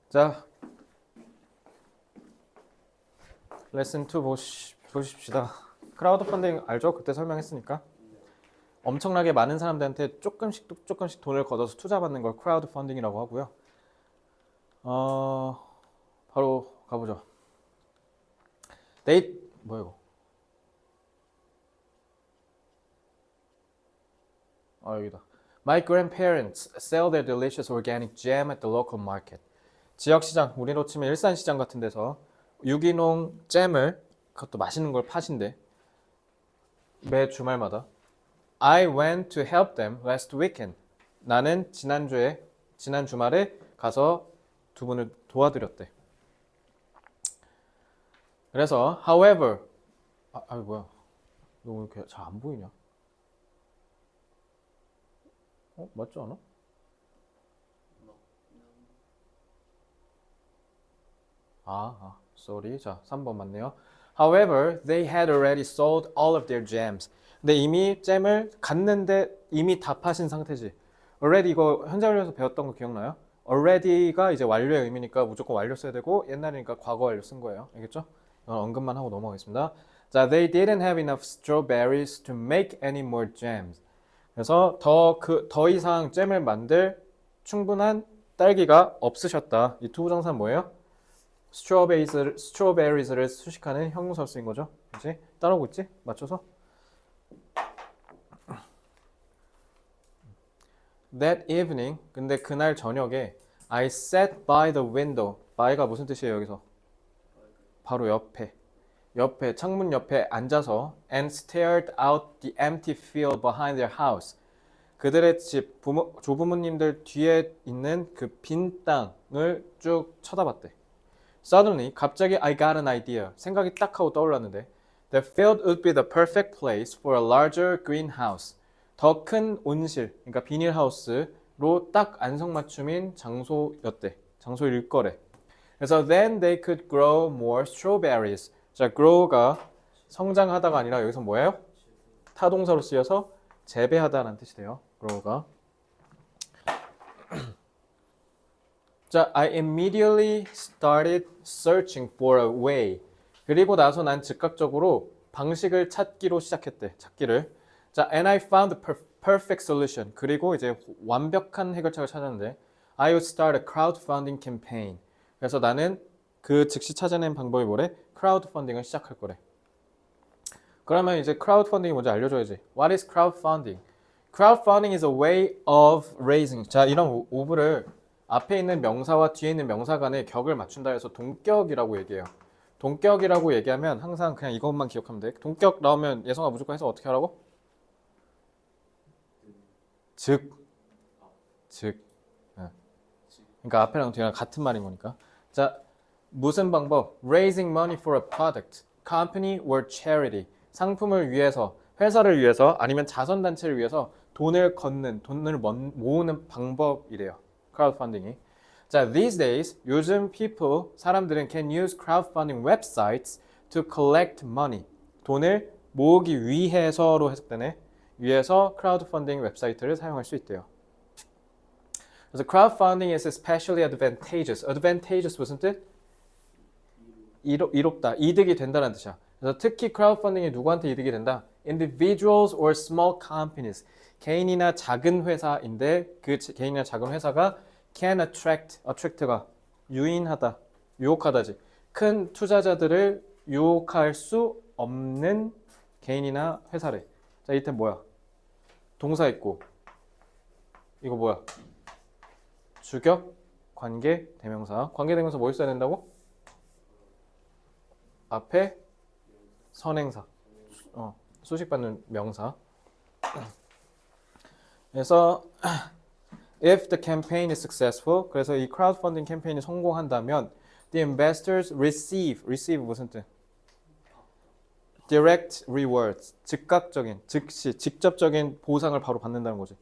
자, 레슨 2 보십시다. 크라우드 펀딩 알죠? 그때 설명했으니까. 엄청나게 많은 사람들한테 조금씩 돈을 걷어서 투자받는 걸 크라우드 펀딩이라고 하고요. 바로 가보죠. 뭐야 이거? 여기다. My grandparents sell their delicious organic jam at the local market. 지역시장, 우리로 치면 일산시장 같은 데서 유기농 잼을, 그것도 맛있는 걸 파신대. 매 주말마다. I went to help them last weekend. 나는 지난 주말에 가서 두 분을 도와드렸대. 그래서 however, 뭐야? 너 왜 이렇게 잘 안 보이냐? 맞지 않아? sorry. 자, 3번 맞네요. However, they had already sold all of their jams. 근데 이미 잼을 갔는데 이미 다 파신 상태지. already 이거 현장에서 배웠던 거 기억나요? already가 이제 완료의 의미니까 무조건 완료 써야 되고 옛날이니까 과거 완료 쓴 거예요. 알겠죠? 이건 언급만 하고 넘어가겠습니다. 자, they didn't have enough strawberries to make any more jams. 그래서 더 이상 잼을 만들 충분한 딸기가 없으셨다. 이 투부정사는 뭐예요? 스트로베리즈를 수식하는 형용사로 쓰인 거죠. 그렇지? 따라오고 있지? 맞춰서. That evening, 근데 그날 저녁에 I sat by the window. by가 무슨 뜻이에요, 여기서? 바로 옆에 창문 옆에 앉아서 and stared out the empty field behind their house. 그들의 집, 조부모님들 뒤에 있는 그 빈 땅을 쭉 쳐다봤대. Suddenly, 갑자기 I got an idea. 생각이 딱 하고 떠올랐는데 The field would be the perfect place for a larger greenhouse. 더 큰 온실, 그러니까 비닐하우스로 딱 안성맞춤인 장소였대. 장소일 거래. 그래서 then they could grow more strawberries. 자, grow가 성장하다가 아니라 여기서 뭐예요? 타동사로 쓰여서 재배하다라는 뜻이 돼요. grow가. 자, I immediately started searching for a way. 그리고 나서 난 즉각적으로 방식을 찾기를. 자, and I found the perfect solution. 그리고 이제 완벽한 해결책을 찾았는데 I would start a crowdfunding campaign. 그래서 나는 그 즉시 찾아낸 방법이 뭐래? 크라우드펀딩을 시작할 거래. 그러면 이제 크라우드펀딩이 뭔지 알려줘야지. What is crowdfunding? Crowdfunding is a way of raising. 자, 이런 of를 앞에 있는 명사와 뒤에 있는 명사 간의 격을 맞춘다 해서 동격이라고 얘기해요. 동격이라고 얘기하면 항상 그냥 이것만 기억하면 돼. 동격 나오면 예성아 무조건 해서 어떻게 하라고? 즉. 그러니까 앞에랑 뒤랑 같은 말인 거니까. 자, 무슨 방법? Raising money for a product, company or charity. 상품을 위해서, 회사를 위해서 아니면 자선단체를 위해서 돈을 모으는 방법이래요. crowdfunding이. 자, these days, 요즘 사람들은 can use crowdfunding websites to collect money. 돈을 모으기 위해서로 해석되네. 위해서 crowdfunding 웹사이트를 사용할 수 있대요. 그래서 crowdfunding is especially advantageous. advantageous 무슨 뜻? 이롭다. 이득이 된다는 뜻이야. 그래서 특히 crowdfunding이 누구한테 이득이 된다? Individuals or small companies. 개인이나 작은 회사인데 그 개인이나 작은 회사가 can attract가 유인하다, 유혹하다지. 큰 투자자들을 유혹할 수 없는 개인이나 회사래. 자, 이때 뭐야? 동사 있고 이거 뭐야? 주격, 관계, 대명사. 관계 대명사 뭐 있어야 된다고? 앞에 선행사. 수식받는 명사. 그래서 if the campaign is successful, 그래서 이 crowdfunding 캠페인이 성공한다면 the investors receive 무슨 뜻? direct rewards, 직접적인 보상을 바로 받는다는 거지.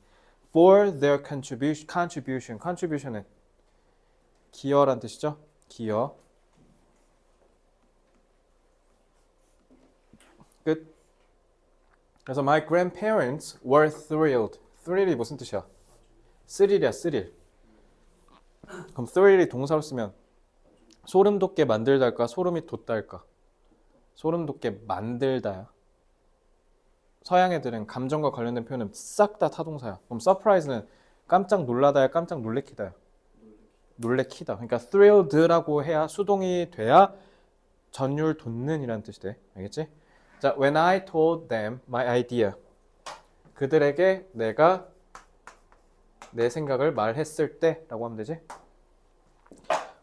for their contribution은 기여란 뜻이죠. 기여. 끝. 그래서 my grandparents were thrilled. thrill이 무슨 뜻이야? 스릴이야, 스릴. 그럼 thrill이 동사로 쓰면 소름 돋게 만들다 할까? 소름이 돋다 할까? 소름 돋게 만들다야. 서양 애들은 감정과 관련된 표현은 싹 다 타동사야. 그럼 surprise는 깜짝 놀라다야, 깜짝 놀래키다야. 놀래키다. 그러니까 thrilled라고 해야 수동이 돼야 전율 돋는 이라는 뜻이 돼. 알겠지? 자, when I told them my idea. 그들에게 내가 내 생각을 말했을 때라고 하면 되지.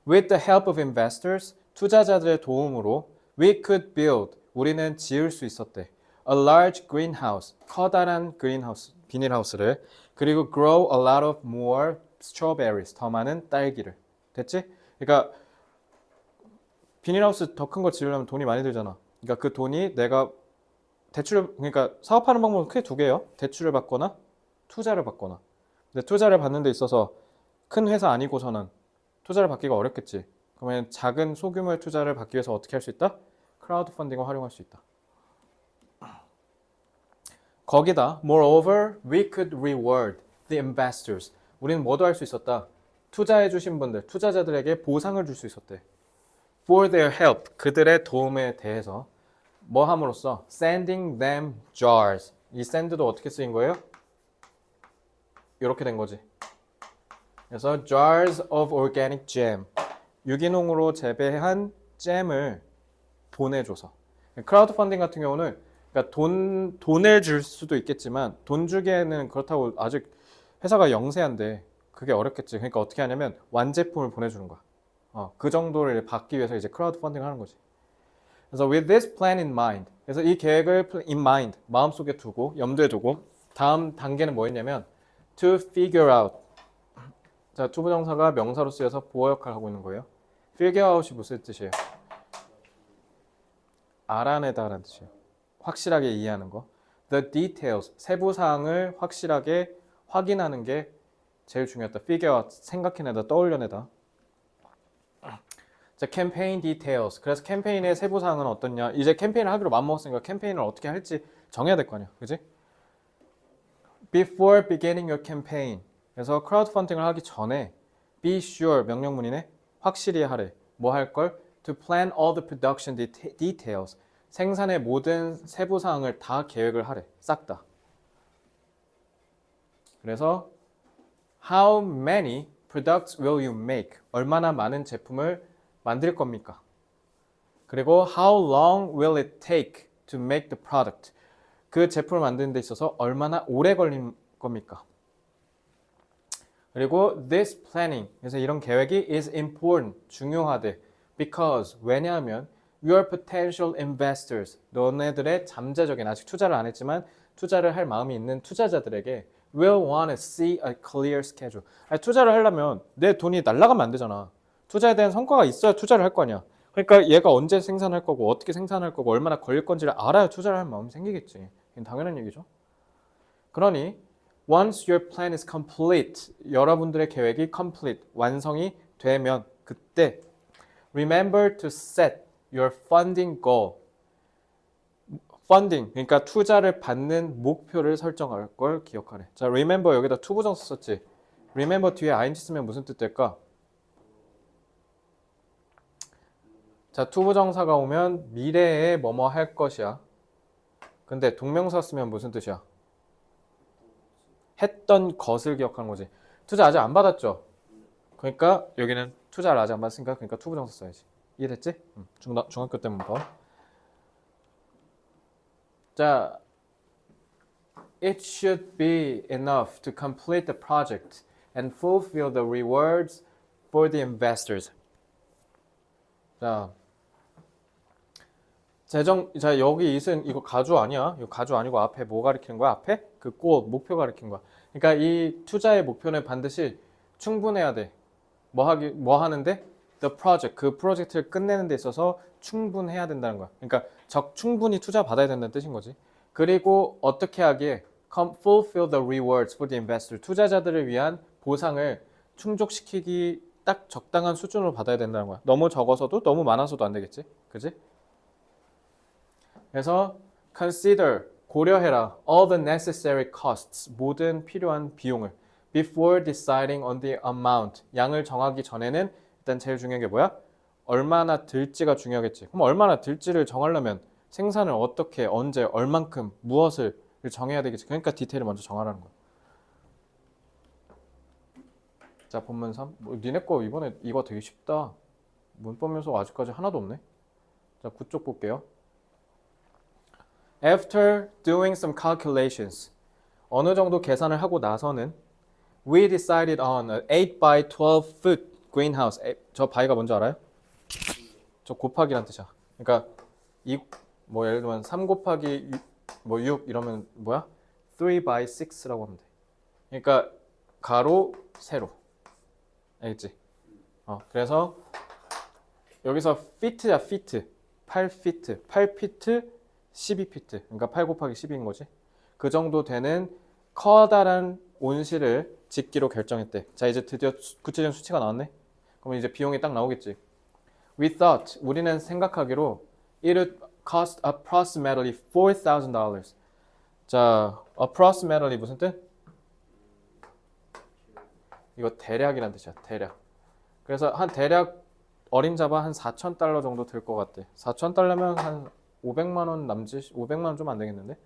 With the help of investors, 투자자들의 도움으로 we could build, 우리는 지을 수 있었대. A large greenhouse, 커다란 그린하우스, 비닐하우스를. 그리고 grow a lot of more strawberries, 더 많은 딸기를. 됐지? 그러니까 비닐하우스 더 큰 거 지으려면 돈이 많이 들잖아. 그러니까 그 돈이 내가 대출을, 그러니까 사업하는 방법은 크게 두 개예요. 대출을 받거나 투자를 받거나. 근데 투자를 받는 데 있어서 큰 회사 아니고서는 투자를 받기가 어렵겠지. 그러면 작은 소규모의 투자를 받기 위해서 어떻게 할 수 있다? 크라우드 펀딩을 활용할 수 있다. 거기다 moreover, we could reward the investors. 우리는 뭐도 할 수 있었다. 투자해 주신 분들, 투자자들에게 보상을 줄 수 있었대. For their help, 그들의 도움에 대해서 뭐 함으로써 sending them jars. 이 send도 어떻게 쓰인 거예요? 이렇게 된 거지. 그래서 jars of organic jam. 유기농으로 재배한 잼을 보내줘서. 크라우드 펀딩 같은 경우는 그러니까 돈을 줄 수도 있겠지만 돈 주기에는 그렇다고 아직 회사가 영세한데 그게 어렵겠지. 그러니까 어떻게 하냐면 완제품을 보내주는 거야. 그 정도를 받기 위해서 이제 크라우드 펀딩을 하는 거지. 그래서 with this plan in mind. 그래서 이 계획을 in mind, 마음속에 두고 염두에 두고 다음 단계는 뭐였냐면 to figure out. 자, 투부정사가 명사로 쓰여서 보어 역할을 하고 있는 거예요. figure out이 무슨 뜻이에요? 알아내다라는 뜻이에요. 확실하게 이해하는 거. The details, 세부 사항을 확실하게 확인하는 게 제일 중요하다. figure out, 생각해내다, 떠올려내다. 자, campaign details. 그래서 캠페인의 세부 사항은 어떻냐? 이제 캠페인을 하기로 마음먹었으니까 캠페인을 어떻게 할지 정해야 될 거 아니야, 그지? Before beginning your campaign. 그래서 크라우드 펀딩을 하기 전에 be sure 명령문이네. 확실히 하래. 뭐 할 걸? To plan all the production details. 생산의 모든 세부 사항을 다 계획을 하래. 싹 다. 그래서 how many products will you make? 얼마나 많은 제품을 만들 겁니까? 그리고 how long will it take to make the product? 그 제품을 만드는 데 있어서 얼마나 오래 걸릴 겁니까? 그리고 this planning, 그래서 이런 계획이 is important, 중요하대. Because, 왜냐하면 your potential investors, 너네들의 잠재적인, 아직 투자를 안 했지만 투자를 할 마음이 있는 투자자들에게 will want to see a clear schedule. 아니, 투자를 하려면 내 돈이 날아가면 안 되잖아. 투자에 대한 성과가 있어야 투자를 할 거 아니야. 그러니까 얘가 언제 생산할 거고 어떻게 생산할 거고 얼마나 걸릴 건지를 알아야 투자를 할 마음이 생기겠지. 이건 당연한 얘기죠. 그러니 once your plan is complete, 여러분들의 계획이 complete, 완성이 되면 그때 remember to set your funding goal. funding, 그러니까 투자를 받는 목표를 설정할 걸 기억하래. 자, remember 여기다 to 부정사 썼지. remember 뒤에 ing 쓰면 무슨 뜻 될까? 자, to 부정사가 오면 미래에 뭐뭐 할 것이야. 근데 동명사 쓰면 무슨 뜻이야? 했던 것을 기억하는 거지. 투자 아직 안 받았죠? 그러니까 여기는 투자를 아직 안 받았으니까 그러니까 to 부정사 써야지. 이해됐지? 중학교 때 문법. 자, it should be enough to complete the project and fulfill the rewards for the investors. 자, 자, 여기 it은 이거 가주 아니야? 이거 가주 아니고 앞에 뭐 가리키는 거야? 앞에 그 골, 목표 가리키는 거야. 그러니까 이 투자의 목표는 반드시 충분해야 돼. 뭐 하는데? The project, 그 프로젝트를 끝내는 데 있어서 충분해야 된다는 거야. 그러니까 충분히 투자 받아야 된다는 뜻인 거지. 그리고 어떻게 하기에 fulfill the rewards for the investor. 투자자들을 위한 보상을 충족시키기 딱 적당한 수준으로 받아야 된다는 거야. 너무 적어서도 너무 많아서도 안 되겠지. 그지? 그래서 consider, 고려해라 all the necessary costs, 모든 필요한 비용을. before deciding on the amount. 양을 정하기 전에는 일단 제일 중요한 게 뭐야? 얼마나 들지가 중요하겠지. 그럼 얼마나 들지를 정하려면 생산을 어떻게, 언제, 얼만큼, 무엇을 정해야 되겠지. 그러니까 디테일을 먼저 정하라는 거야. 자, 본문 3. 니네 거 이번에 이거 되게 쉽다. 문법 요소 아직까지 하나도 없네. 자, 9쪽 볼게요. After doing some calculations, 어느 정도 계산을 하고 나서는 we decided on an 8 by 12 foot greenhouse. 저 바이가 뭔지 알아요? 저 곱하기란 뜻이야. 그러니까 뭐 예를 들면 3 곱하기 6 이러면 뭐야? 3 by 6라고 하면 돼. 그러니까 가로 세로. 알겠지? 그래서 여기서 feet야 feet. 8피트. 8피트 12피트. 그러니까 8 곱하기 12인 거지. 그 정도 되는 커다란 온실을 짓기로 결정했대. 자, 이제 드디어 구체적인 수치가 나왔네. 그러면 이제 비용이 딱 나오겠지. We thought, 우리는 생각하기로 it would cost approximately $4,000. 자, approximately 무슨 뜻? 이거 대략이란 뜻이야. 대략. 그래서 한 대략 어림잡아 한 $4,000 정도 들 것 같대. $4,000면 한 500만 원 남짓? 500만 원 좀 안 되겠는데?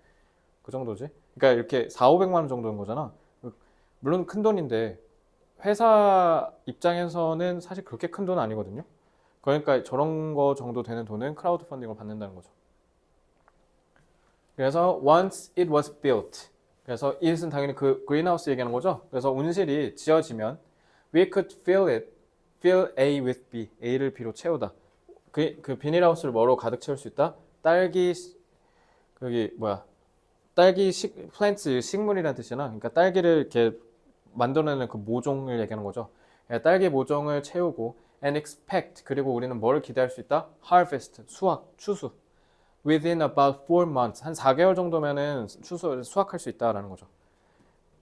그 정도지. 그러니까 이렇게 4,500만 원 정도인 거잖아. 물론 큰 돈인데 회사 입장에서는 사실 그렇게 큰 돈은 아니거든요. 그러니까 저런 거 정도 되는 돈은 크라우드 펀딩을 받는다는 거죠. 그래서 once it was built. 그래서 it은 당연히 그 그린하우스 얘기하는 거죠. 그래서 온실이 지어지면 we could fill A with B. A를 B로 채우다. 그 비닐하우스를 뭐로 가득 채울 수 있다? 딸기 플랜트 식물이라는 뜻이잖아. 그러니까 딸기를 이렇게 만들어내는 그 모종을 얘기하는 거죠. 딸기 모종을 채우고 and expect. 그리고 우리는 뭐를 기대할 수 있다? harvest. 추수. within about 4 months. 한 4개월 정도면은 수확할 수 있다라는 거죠.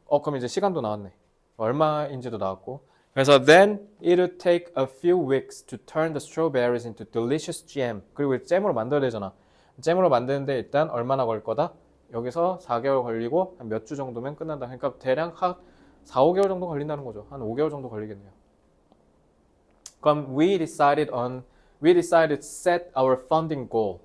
그럼 이제 시간도 나왔네. 얼마인지도 나왔고. 그래서 then it would take a few weeks to turn the strawberries into delicious jam. 그리고 잼으로 만들어야 되잖아. 잼으로 만드는데 일단 얼마나 걸릴 거다? 여기서 4개월 걸리고 한 몇 주 정도면 끝난다. 그러니까 대략 한 4, 5개월 정도 걸린다는 거죠. 한 5개월 정도 걸리겠네요. 그럼 we decided set our funding goal.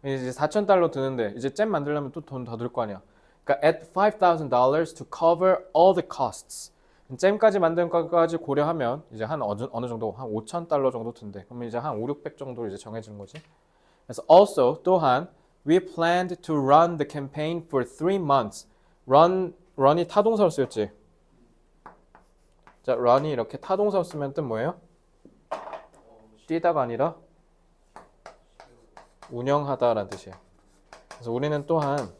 이제 $4,000 드는데 이제 잼 만들려면 또 돈 더 들 거 아니야. 그러니까 at $5,000 to cover all the costs. 잼까지 만드는 것까지 고려하면 이제 한 어느 정도 한 $5,000 정도 든대. 그러면 이제 한 5, 600 정도 이제 정해지는 거지. 그래서 also 또한 we planned to run the campaign for 3 months. run이 타동사로 쓰였지. 자, run이 이렇게 타동사로 쓰면 뜻 뭐예요? 뛰다가 아니라 운영하다라는 뜻이에요. 그래서 우리는 또한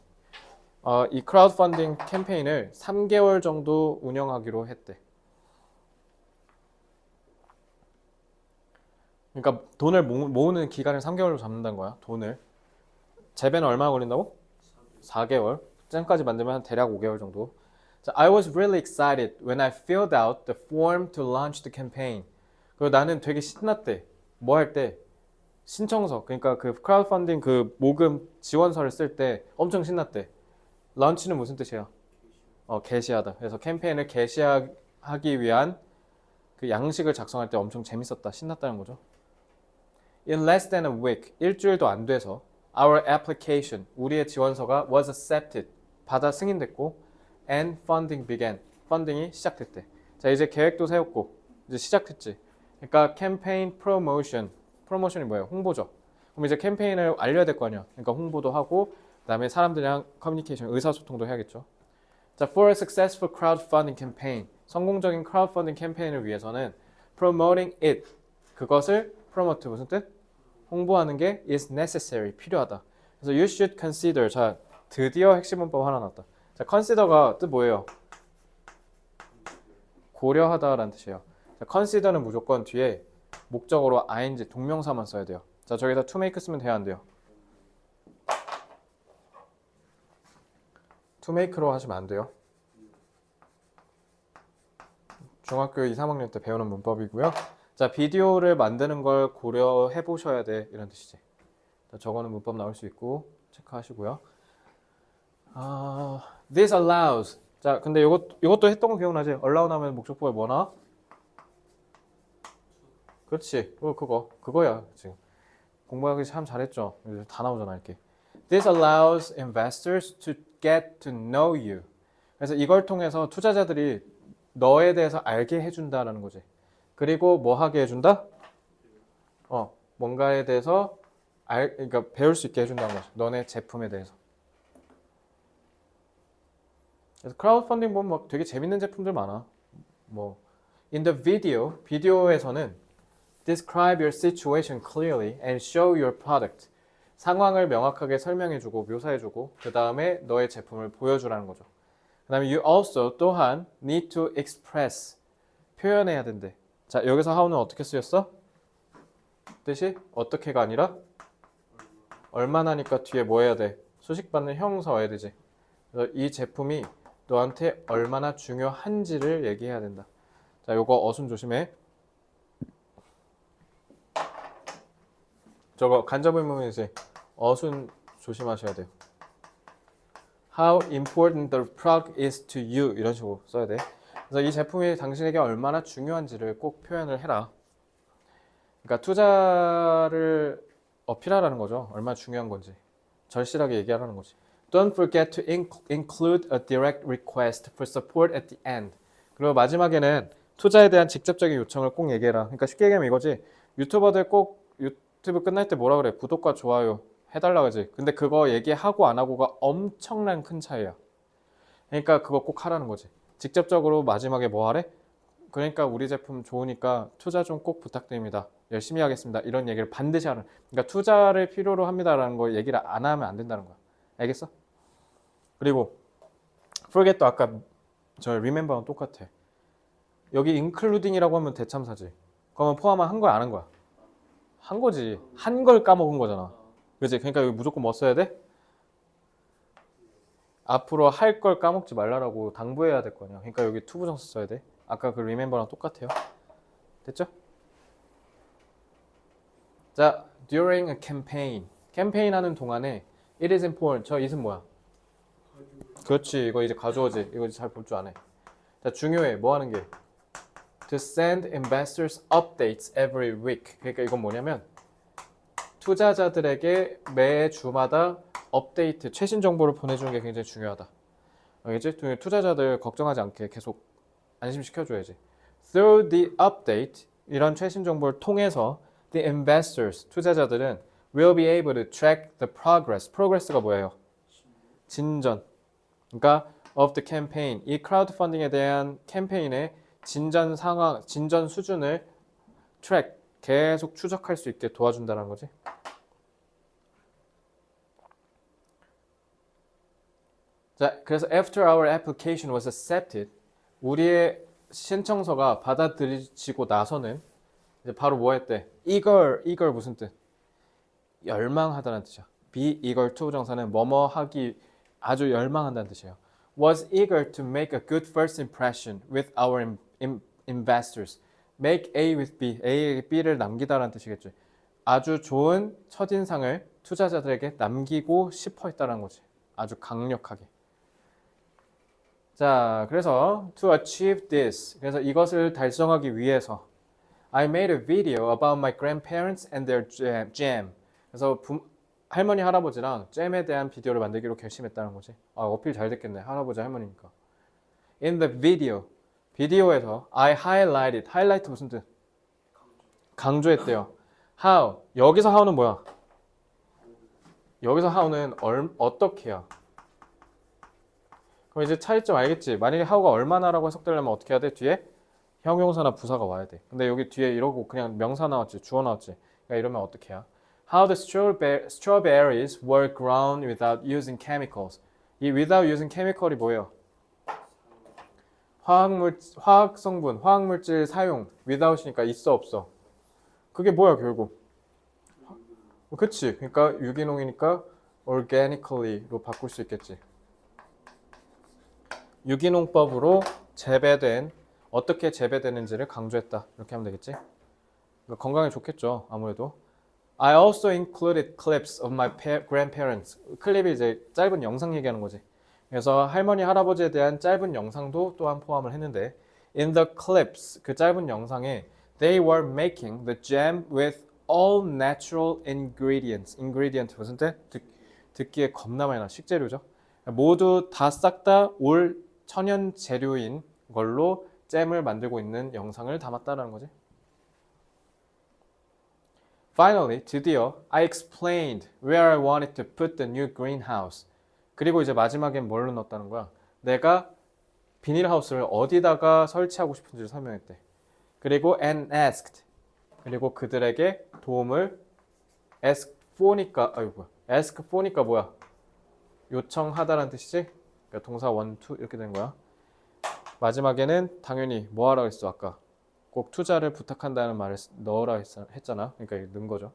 이 크라우드 펀딩 캠페인을 3개월 정도 운영하기로 했대. 그러니까 돈을 모으는 기간을 3개월로 잡는다는 거야. 돈을. 재배는 얼마나 걸린다고? 4개월. 잼까지 만들면 대략 5개월 정도. 자, I was really excited when I filled out the form to launch the campaign. 그리고 나는 되게 신났대. 뭐 할 때? 신청서. 그러니까 그 크라우드 펀딩 그 모금 지원서를 쓸 때 엄청 신났대. 런치는 무슨 뜻이에요? 게시하다. 그래서 캠페인을 게시하기 위한 그 양식을 작성할 때 엄청 재밌었다, 신났다는 거죠. In less than a week, 일주일도 안 돼서 our application, 우리의 지원서가 was accepted, 받아 승인됐고 and funding began, 펀딩이 시작됐대. 자, 이제 계획도 세웠고 이제 시작했지. 그러니까 캠페인 프로모션이 뭐예요? 홍보죠. 그럼 이제 캠페인을 알려야 될 거 아니야. 그러니까 홍보도 하고 그다음에 사람들이랑 커뮤니케이션, 의사소통도 해야겠죠. 자, for a successful crowdfunding campaign, 성공적인 crowdfunding 캠페인을 위해서는 promoting it, 그것을 promote 무슨 뜻? 홍보하는 게 is necessary, 필요하다. 그래서 you should consider. 자, 드디어 핵심 문법 하나 나왔다. 자, consider가 뜻 뭐예요? 고려하다라는 뜻이에요. 자, consider는 무조건 뒤에 목적어로 ing, 동명사만 써야 돼요. 자, 저기다 to make 쓰면 돼야 안 돼요? to make로 하시면 안 돼요. 중학교 2, 3학년 때 배우는 문법이고요. 자, 비디오를 만드는 걸 고려해 보셔야 돼, 이런 뜻이지. 자, 저거는 문법 나올 수 있고 체크하시고요. This allows. 자, 근데 이것도 했던 거 기억나지? allow 하면 목적보에 뭐 나와? 그렇지. 그거야. 지금 공부하기 참 잘했죠. 다 나오잖아, 이렇게. This allows investors to get to know you. 그래서 이걸 통해서 투자자들이 너에 대해서 알게 해준다라는 거지. 그리고 뭐 하게 해준다? 뭔가에 대해서 그러니까 배울 수 있게 해준다는 거지. 너네 제품에 대해서. 그래서 크라우드 펀딩 보면 막 되게 재밌는 제품들 많아. 뭐 in the video, 비디오에서는 describe your situation clearly and show your product. 상황을 명확하게 설명해주고 묘사해주고 그 다음에 너의 제품을 보여주라는 거죠. 그 다음에 you also 또한 need to express. 표현해야 된대. 자, 여기서 how는 어떻게 쓰였어? 뜻이 어떻게가 아니라 얼마나니까 뒤에 뭐 해야 돼? 수식받는 형용사 와야 되지. 그래서 이 제품이 너한테 얼마나 중요한지를 얘기해야 된다. 자, 요거 어순 조심해. 저거 간접의문은 이제 어순 조심하셔야 돼요. How important the product is to you 이런 식으로 써야 돼. 그래서 이 제품이 당신에게 얼마나 중요한지를 꼭 표현을 해라. 그러니까 투자를 어필하라는 거죠. 얼마나 중요한 건지. 절실하게 얘기하라는 거지. Don't forget to include a direct request for support at the end. 그리고 마지막에는 투자에 대한 직접적인 요청을 꼭 얘기해라. 그러니까 쉽게 얘기하면 이거지. 유튜버들 꼭 유튜브 끝날 때 뭐라 그래? 구독과 좋아요 해달라 그러지. 근데 그거 얘기하고 안 하고가 엄청난 큰 차이야. 그러니까 그거 꼭 하라는 거지. 직접적으로 마지막에 뭐 하래? 그러니까 우리 제품 좋으니까 투자 좀 꼭 부탁드립니다. 열심히 하겠습니다. 이런 얘기를 반드시 하는. 그러니까 투자를 필요로 합니다라는 거 얘기를 안 하면 안 된다는 거야. 알겠어? 그리고 forget도 아까 저 remember랑 똑같아. 여기 including이라고 하면 대참사지. 그러면 포함한 한 거야 안 한 거야? 한 거지. 한 걸 까먹은 거잖아. 그치? 그러니까 여기 무조건 뭐 써야 돼? 앞으로 할 걸 까먹지 말라라고 당부해야 될 거냐. 그러니까 여기 to 부정사 써야 돼. 아까 그 remember랑 똑같아요. 됐죠? 자, during a campaign. 캠페인 하는 동안에 it is important. 저 it은 뭐야? 그렇지. 이거 이제 가져오지. 이거 잘 볼 줄 아네. 자, 중요해. 뭐 하는 게? To send investors updates every week. 그러니까 이건 뭐냐면 투자자들에게 매 주마다 업데이트, 최신 정보를 보내주는 게 굉장히 중요하다. 알겠지? 투자자들 걱정하지 않게 계속 안심시켜줘야지. Through the update, 이런 최신 정보를 통해서 the investors, 투자자들은 will be able to track the progress. progress가 뭐예요? 진전. 그러니까 of the campaign. 이 크라우드 펀딩에 대한 캠페인의 진전 상황, 진전 수준을 track, 계속 추적할 수 있게 도와준다는 거지. 자, 그래서 after our application was accepted, 우리의 신청서가 받아들여지고 나서는 이제 바로 뭐 했대? eager 무슨 뜻? 열망하다는 뜻이야. be eager to 정사는 뭐뭐 하기 아주 열망한다는 뜻이에요. Was eager to make a good first impression with our investors. Make A with B, A에게 B를 남기다라는 뜻이겠죠. 아주 좋은 첫인상을 투자자들에게 남기고 싶어 했다는 거지. 아주 강력하게. 자, 그래서 to achieve this, 그래서 이것을 달성하기 위해서 I made a video about my grandparents and their jam. 그래서 할머니 할아버지랑 잼에 대한 비디오를 만들기로 결심했다는 거지. 어필 잘 됐겠네. 할아버지 할머니니까. In the video, 비디오에서 I highlighted, highlight 무슨 뜻? 강조했대요. How, 여기서 how는 뭐야? 여기서 how는 어떻게야? 그럼 이제 차이점 알겠지? 만약에 how가 얼마나라고 해석되려면 어떻게 해야 돼? 뒤에 형용사나 부사가 와야 돼. 근데 여기 뒤에 이러고 그냥 명사 나왔지, 주어 나왔지. 그러니까 이러면 어떻게 해야? How the strawberries were grown without using chemicals. 이 without using chemical이 뭐예요? 화학 성분, 화학물질 사용. without이니까 있어 없어. 그게 뭐야 결국? 그치? 그러니까 유기농이니까 organically로 바꿀 수 있겠지. 유기농법으로 재배된 어떻게 재배되는지를 강조했다. 이렇게 하면 되겠지? 그러니까 건강에 좋겠죠. 아무래도. I also included clips of my grandparents. 클립이 이제 짧은 영상 얘기하는 거지. 그래서 할머니 할아버지에 대한 짧은 영상도 또한 포함을 했는데 in the clips 그 짧은 영상에 they were making the jam with all natural ingredients. ingredient 무슨 뜻? 듣기에 겁나 많이 나. 식재료죠. 모두 다 싹 다 올 천연 재료인 걸로 잼을 만들고 있는 영상을 담았다라는 거지. Finally, 드디어 I explained where I wanted to put the new greenhouse. 그리고 이제 마지막엔 뭘로 넣었다는 거야? 내가 비닐하우스를 어디다가 설치하고 싶은지를 설명했대. 그리고 and asked. 그리고 그들에게 도움을 ask for니까 아이고 ask for니까 뭐야? 요청하다라는 뜻이지? 그러니까 동사 one, two 이렇게 된 거야. 마지막에는 당연히 뭐 하라고 했어 아까? 꼭 투자를 부탁한다는 말을 넣으라 했잖아. 그러니까 넣은 거죠.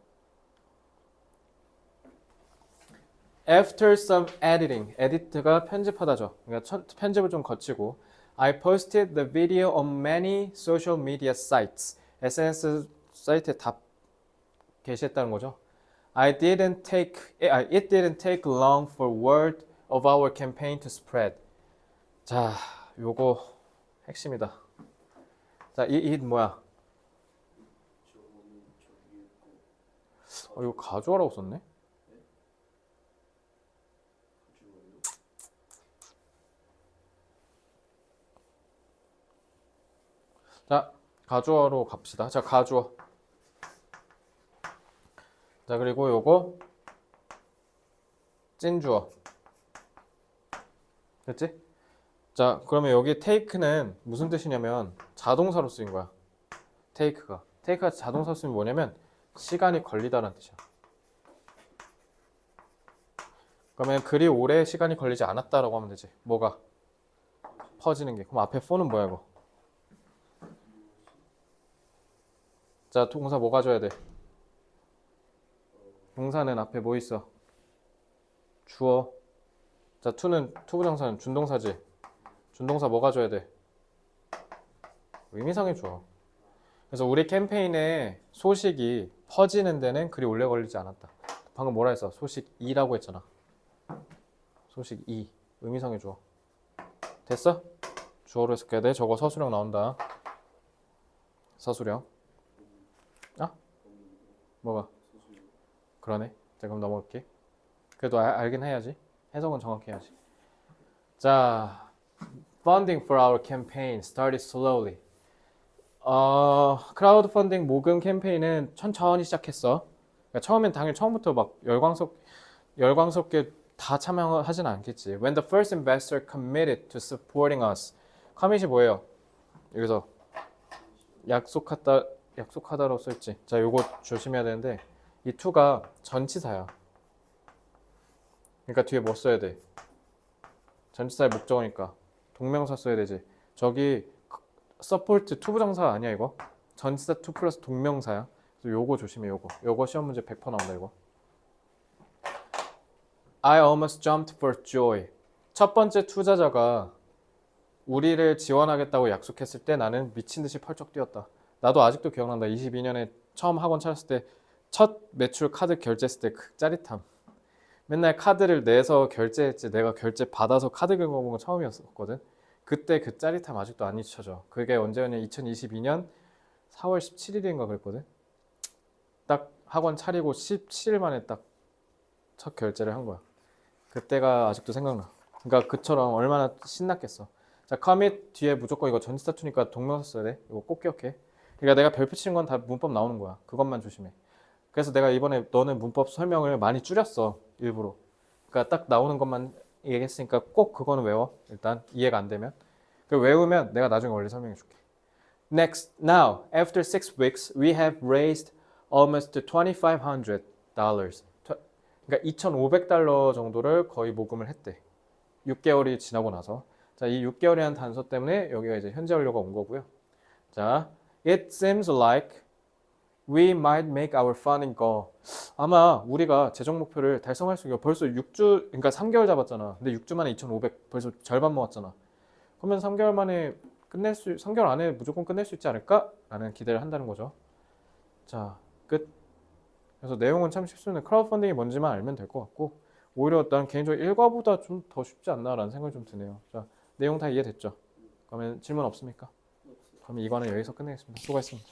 After some editing, edit가 편집하다죠. 그러니까 편집을 좀 거치고 I posted the video on many social media sites. SNS 사이트에 다 게시했다는 거죠. It didn't take long for word of our campaign to spread. 자, 요거 핵심이다. 자, 이 뭐야? 이거 가져와라고 썼네? 자, 가주어로 갑시다. 자, 가주어. 자, 그리고 요거 찐주어. 됐지? 자, 그러면 여기 take는 무슨 뜻이냐면 자동사로 쓰인 거야. take가 자동사로 쓰면 뭐냐면 시간이 걸리다라는 뜻이야. 그러면 그리 오래 시간이 걸리지 않았다라고 하면 되지. 뭐가? 퍼지는 게. 그럼 앞에 for는 뭐야 이거? 자, 동사 뭐 가져야 돼? 동사는 앞에 뭐 있어? 주어. 자, to는 투부정사는 준동사지. 준동사 뭐 가져야 돼? 의미상의 주어. 그래서 우리 캠페인의 소식이 퍼지는 데는 그리 오래 걸리지 않았다. 방금 뭐라 했어? 소식 2라고 했잖아. 소식 2. 의미상의 주어. 됐어? 주어로 해석해야 돼. 저거 서술형 나온다. 서술형. 아? 뭐가? 그러네. 자, 그럼 넘어갈게. 그래도 알긴 해야지. 해석은 정확히 해야지. 자, funding for our campaign started slowly. 크라우드 펀딩 모금 캠페인은 천천히 시작했어. 그러니까 처음엔 당연히 처음부터 막 열광스럽게 다 참여하진 않겠지. When the first investor committed to supporting us. 커밋이 뭐예요? 여기서 약속하다로 써있지. 자, 요거 조심해야 되는데 이 to가 전치사야. 그러니까 뒤에 뭐 써야 돼? 전치사의 목적어니까 동명사 써야 되지. 저기 support 투부정사 아니야 이거? 전치사 to 플러스 동명사야. 그래서 요거 조심해. 요거 시험 문제 100% 나온다 이거. I almost jumped for joy. 첫 번째 투자자가 우리를 지원하겠다고 약속했을 때 나는 미친 듯이 펄쩍 뛰었다. 나도 아직도 기억난다. 22년에 처음 학원 차렸을 때 첫 매출 카드 결제했을 때 그 짜릿함. 맨날 카드를 내서 결제했지 내가 결제 받아서 카드 긁어본 건 처음이었거든. 그때 그 짜릿함 아직도 안 잊혀져. 그게 언제였냐? 2022년 4월 17일인가 그랬거든. 딱 학원 차리고 17일 만에 딱 첫 결제를 한 거야. 그때가 아직도 생각나. 그러니까 그처럼 얼마나 신났겠어. 자, commit 뒤에 무조건 이거 전치사 투니까 동명사 써야 돼. 이거 꼭 기억해. 그러니까 내가 별표 치는 건 다 문법 나오는 거야. 그것만 조심해. 그래서 내가 이번에 너는 문법 설명을 많이 줄였어. 일부러. 그러니까 딱 나오는 것만 얘기했으니까 꼭 그거는 외워. 일단 이해가 안 되면. 그 외우면 내가 나중에 원래 설명해 줄게. Next, now, after 6 weeks, we have raised almost $2,500. 그러니까 $2,500 정도를 거의 모금을 했대. 6개월이 지나고 나서. 자, 이 6개월이라는 단서 때문에 여기가 이제 현재 완료가 온 거고요. 자, it seems like we might make our funding goal. 아마 우리가 재정 목표를 달성할 수 있고 벌써 6주, 그러니까 3개월 잡았잖아. 근데 6주 만에 2,500 벌써 절반 모았잖아. 그러면 3개월 만에 3개월 안에 무조건 끝낼 수 있지 않을까? 라는 기대를 한다는 거죠. 자, 끝. 그래서 내용은 참 쉽습니다. 크라우드 펀딩이 뭔지만 알면 될 것 같고 오히려 난 개인적으로 1과보다 좀 더 쉽지 않나라는 생각이 좀 드네요. 자, 내용 다 이해됐죠? 그러면 질문 없습니까? 그러면 2과는 여기서 끝내겠습니다. 수고하셨습니다.